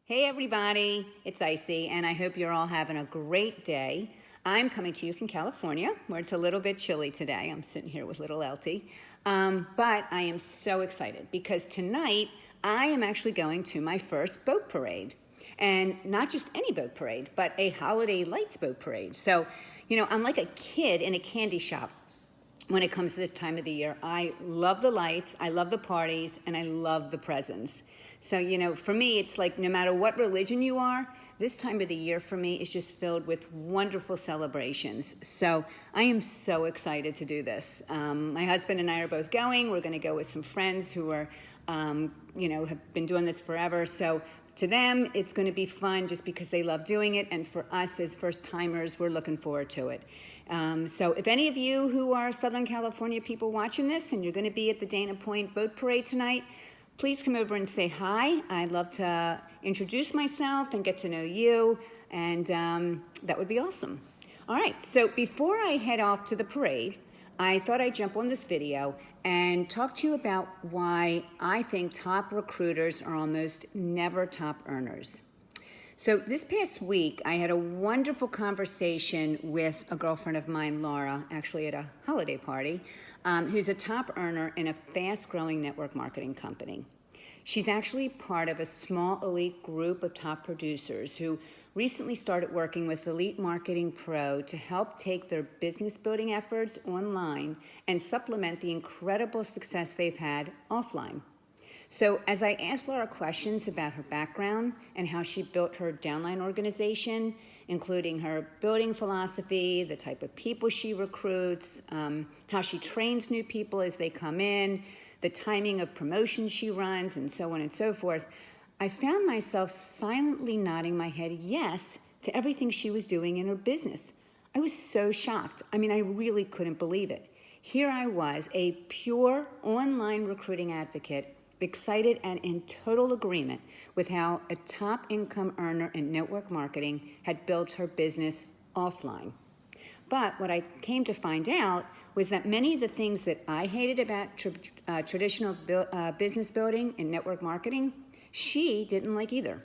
Hey everybody, it's Icy, and I hope you're all having a great day. I'm coming to you from California, where it's a little bit chilly today. I'm sitting here with little Elty. But I am so excited because tonight I am actually going to my first boat parade. And not just any boat parade, but a holiday lights boat parade. So, I'm like a kid in a candy shop when it comes to this time of the year. I love the lights, I love the parties, and I love the presents. So, for me, it's like no matter what religion you are, this time of the year for me is just filled with wonderful celebrations. So I am so excited to do this. My husband and I are both going. We're going to go with some friends who are, have been doing this forever. So to them, it's going to be fun just because they love doing it. And for us as first timers, we're looking forward to it. So if any of you who are Southern California people watching this and you're going to be at the Dana Point Boat Parade tonight, please come over and say hi. I'd love to introduce myself and get to know you, and that would be awesome. All right, so before I head off to the parade, I thought I'd jump on this video and talk to you about why I think top recruiters are almost never top earners. So this past week, I had a wonderful conversation with a girlfriend of mine, Laura, actually at a holiday party, who's a top earner in a fast-growing network marketing company. She's actually part of a small elite group of top producers who recently started working with Elite Marketing Pro to help take their business building efforts online and supplement the incredible success they've had offline. So as I asked Laura questions about her background and how she built her downline organization, including her building philosophy, the type of people she recruits, how she trains new people as they come in, the timing of promotions she runs, and so on and so forth, I found myself silently nodding my head yes to everything she was doing in her business. I was so shocked. I really couldn't believe it. Here I was, a pure online recruiting advocate, excited and in total agreement with how a top income earner in network marketing had built her business offline. But what I came to find out was that many of the things that I hated about traditional business building and network marketing, she didn't like either.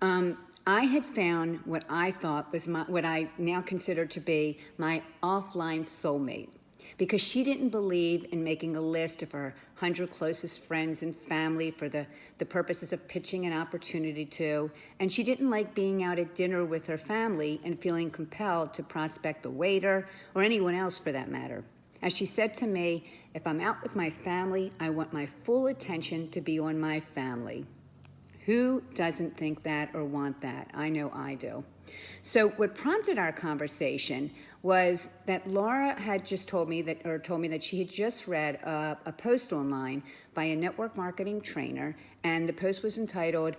I had found what I thought was what I now consider to be my offline soulmate, because she didn't believe in making a list of her 100 closest friends and family for the purposes of pitching an opportunity to, and she didn't like being out at dinner with her family and feeling compelled to prospect the waiter or anyone else for that matter. As she said to me, if I'm out with my family, I want my full attention to be on my family. Who doesn't think that or want that? I know I do. So what prompted our conversation was that Laura had just told me that she had just read a post online by a network marketing trainer, and the post was entitled,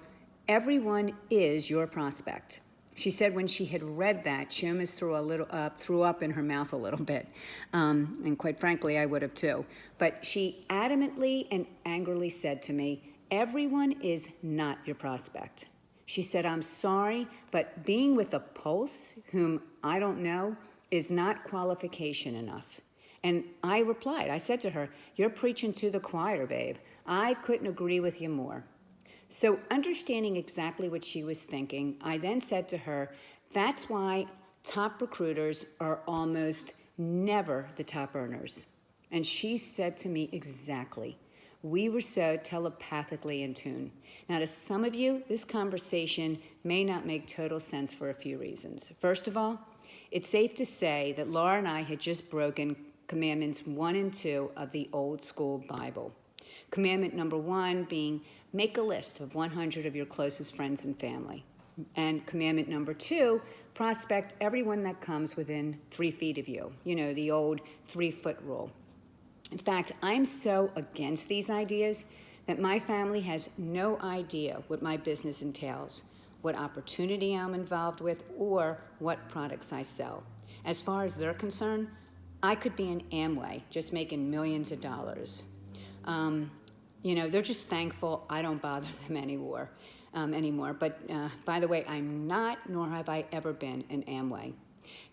"Everyone is your prospect." She said when she had read that, she almost threw up in her mouth a little bit. And quite frankly, I would have too. But she adamantly and angrily said to me, "Everyone is not your prospect." She said, "I'm sorry, but being with a pulse whom I don't know is not qualification enough." And I replied, I said to her, "You're preaching to the choir, babe. I couldn't agree with you more." So understanding exactly what she was thinking, I then said to her, that's why top recruiters are almost never the top earners. And she said to me, exactly. We were so telepathically in tune. Now, to some of you, this conversation may not make total sense for a few reasons. First of all, it's safe to say that Laura and I had just broken commandments 1 and 2 of the old school Bible. Commandment number 1 being, make a list of 100 of your closest friends and family. And commandment number 2, prospect everyone that comes within 3 feet of you. The old 3-foot rule. In fact, I'm so against these ideas that my family has no idea what my business entails, what opportunity I'm involved with, or what products I sell. As far as they're concerned, I could be in Amway just making millions of dollars. They're just thankful I don't bother them anymore. But by the way, I'm not, nor have I ever been, in Amway.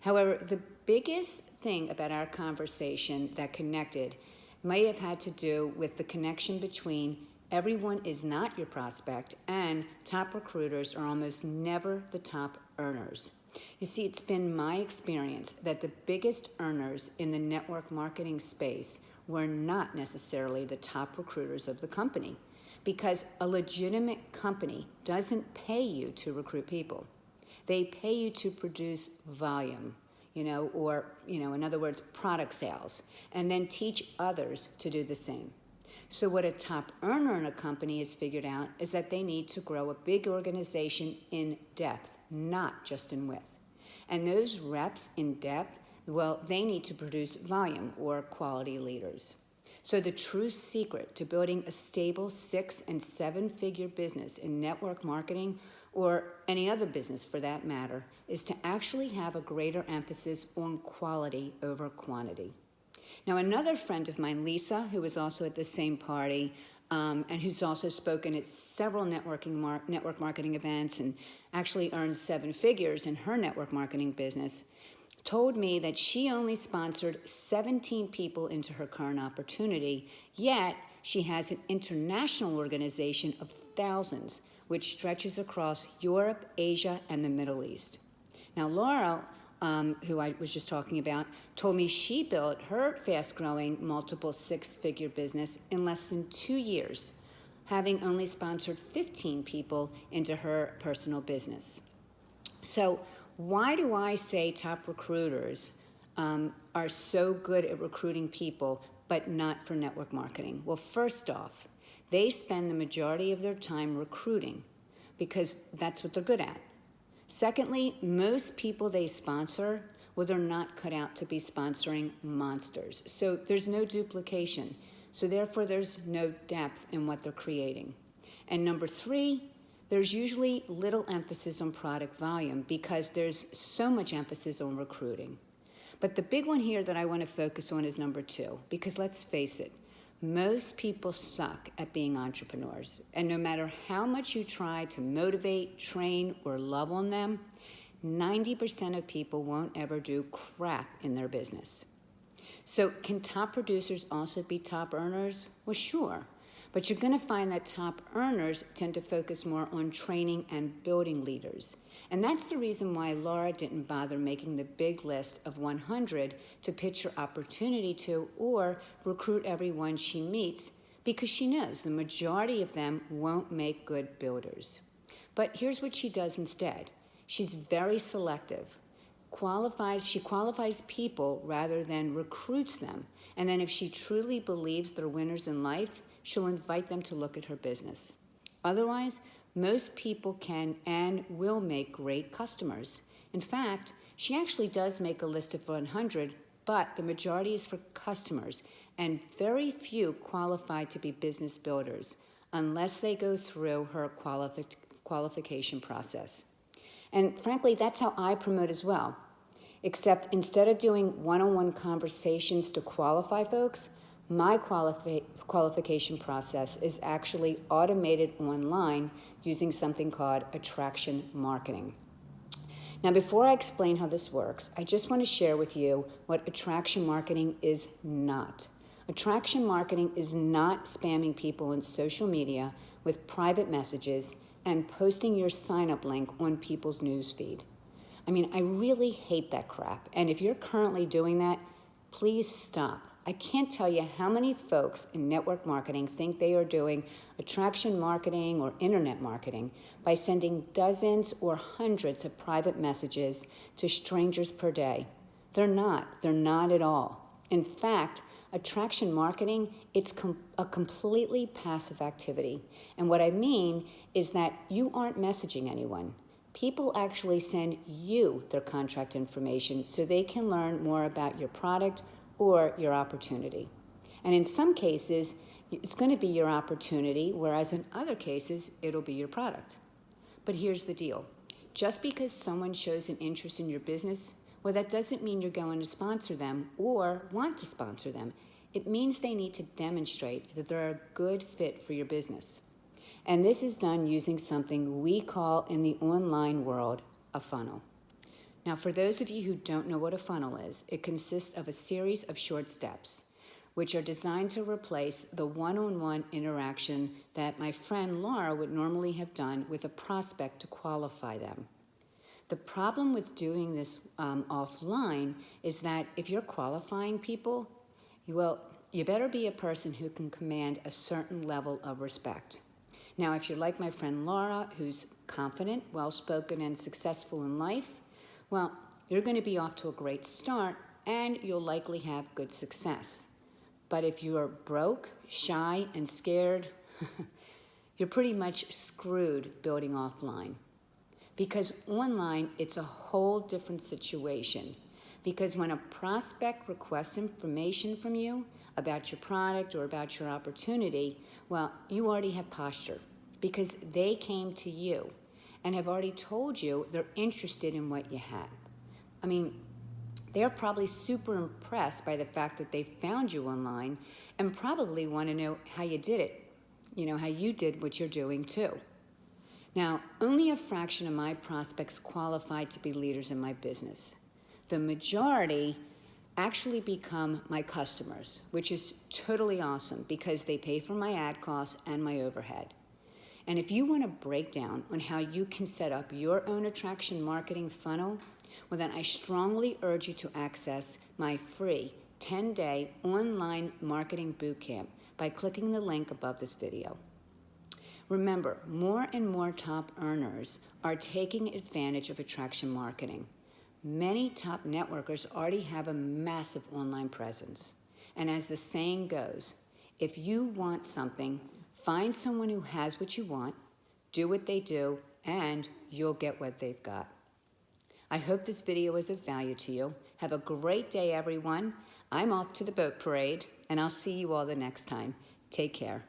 However, the biggest thing about our conversation that connected may have had to do with the connection between Everyone is not your prospect, and top recruiters are almost never the top earners. You see, it's been my experience that the biggest earners in the network marketing space were not necessarily the top recruiters of the company, because a legitimate company doesn't pay you to recruit people. They pay you to produce volume, or in other words, product sales, and then teach others to do the same. So what a top earner in a company has figured out is that they need to grow a big organization in depth, not just in width. And those reps in depth, well, they need to produce volume or quality leaders. So the true secret to building a stable 6- and 7-figure business in network marketing, or any other business for that matter, is to actually have a greater emphasis on quality over quantity. Now, another friend of mine, Lisa, who was also at the same party, and who's also spoken at several network marketing events and actually earns 7 figures in her network marketing business, told me that she only sponsored 17 people into her current opportunity, yet she has an international organization of thousands, which stretches across Europe, Asia, and the Middle East. Now, Laura, who I was just talking about, told me she built her fast-growing multiple 6-figure business in less than 2 years, having only sponsored 15 people into her personal business. So why do I say top recruiters are so good at recruiting people, but not for network marketing? Well, first off, they spend the majority of their time recruiting because that's what they're good at. Secondly, most people they sponsor, well, they're not cut out to be sponsoring monsters. So there's no duplication. So therefore, there's no depth in what they're creating. And number 3, there's usually little emphasis on product volume because there's so much emphasis on recruiting. But the big one here that I want to focus on is number 2, because let's face it, most people suck at being entrepreneurs, and no matter how much you try to motivate, train, or love on them, 90% of people won't ever do crap in their business. So can top producers also be top earners? Well, sure, but you're going to find that top earners tend to focus more on training and building leaders. And that's the reason why Laura didn't bother making the big list of 100 to pitch her opportunity to or recruit everyone she meets, because she knows the majority of them won't make good builders. But here's what she does instead. She's very selective. She qualifies people rather than recruits them. And then if she truly believes they're winners in life, she'll invite them to look at her business. Otherwise, most people can and will make great customers. In fact, she actually does make a list of 100, but the majority is for customers, and very few qualify to be business builders unless they go through her qualification process. And frankly, that's how I promote as well. Except instead of doing one-on-one conversations to qualify folks, my qualification process is actually automated online using something called attraction marketing. Now, before I explain how this works, I just want to share with you what attraction marketing is not. Attraction marketing is not spamming people on social media with private messages and posting your sign-up link on people's newsfeed. I mean, I really hate that crap. And if you're currently doing that, please stop. I can't tell you how many folks in network marketing think they are doing attraction marketing or internet marketing by sending dozens or hundreds of private messages to strangers per day. They're not at all. In fact, attraction marketing, it's a completely passive activity. And what I mean is that you aren't messaging anyone. People actually send you their contact information so they can learn more about your product or your opportunity. And in some cases, it's going to be your opportunity, whereas in other cases, it'll be your product. But here's the deal. Just because someone shows an interest in your business, well, that doesn't mean you're going to sponsor them or want to sponsor them. It means they need to demonstrate that they're a good fit for your business. And this is done using something we call in the online world a funnel. Now, for those of you who don't know what a funnel is, it consists of a series of short steps. which are designed to replace the one-on-one interaction that my friend Laura would normally have done with a prospect to qualify them. The problem with doing this offline is that if you're qualifying people, you better be a person who can command a certain level of respect. Now, if you're like my friend Laura, who's confident, well-spoken, and successful in life, well, you're going to be off to a great start, and you'll likely have good success. But if you're broke, shy, and scared, you're pretty much screwed building offline. Because online, it's a whole different situation. Because when a prospect requests information from you about your product or about your opportunity, well, you already have posture because they came to you and have already told you they're interested in what you have. I mean, they're probably super impressed by the fact that they found you online and probably want to know how you did it, how you did what you're doing too. Now, only a fraction of my prospects qualify to be leaders in my business. The majority actually become my customers, which is totally awesome because they pay for my ad costs and my overhead. And if you want a breakdown on how you can set up your own attraction marketing funnel, well then I strongly urge you to access my free 10-day online marketing bootcamp by clicking the link above this video. Remember, more and more top earners are taking advantage of attraction marketing. Many top networkers already have a massive online presence. And as the saying goes, if you want something, find someone who has what you want, do what they do, and you'll get what they've got. I hope this video is of value to you. Have a great day, everyone. I'm off to the boat parade, and I'll see you all the next time. Take care.